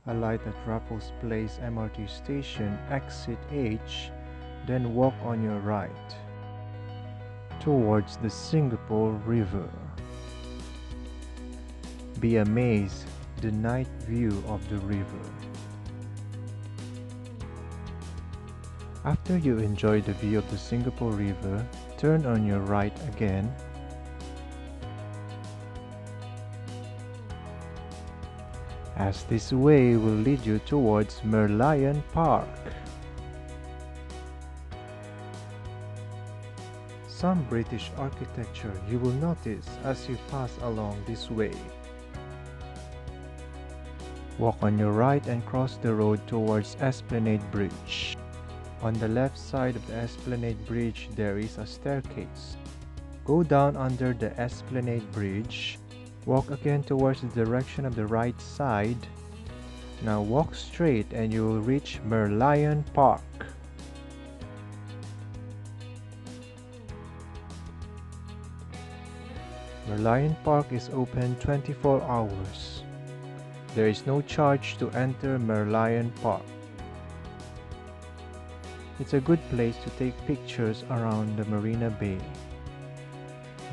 Alight at Raffles Place MRT station, exit H, then walk on your right towards the Singapore River. Be amazed the night view of the river. After you enjoy the view of the Singapore River, turn on your right again as this way will lead you towards Merlion Park. Some British architecture you will notice as you pass along this way. Walk on your right and cross the road towards Esplanade Bridge. On the left side of the Esplanade Bridge there is a staircase. Go down under the Esplanade Bridge. Walk again towards the direction of the right side. Now walk straight and you will reach Merlion Park. Merlion Park is open 24 hours. There is no charge to enter Merlion Park. It's a good place to take pictures around the Marina Bay.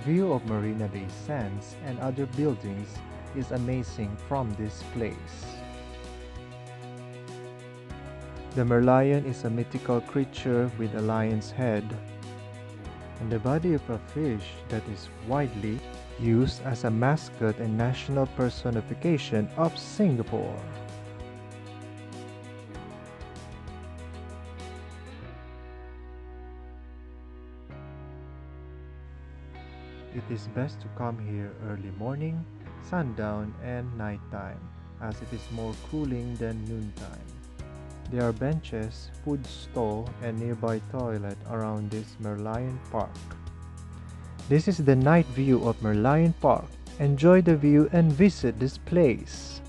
View of Marina Bay Sands and other buildings is amazing from this place. The Merlion is a mythical creature with a lion's head and the body of a fish that is widely used as a mascot and national personification of Singapore. It is best to come here early morning, sundown, and nighttime, as it is more cooling than noontime. There are benches, food stall, and nearby toilet around this Merlion Park. This is the night view of Merlion Park. Enjoy the view and visit this place.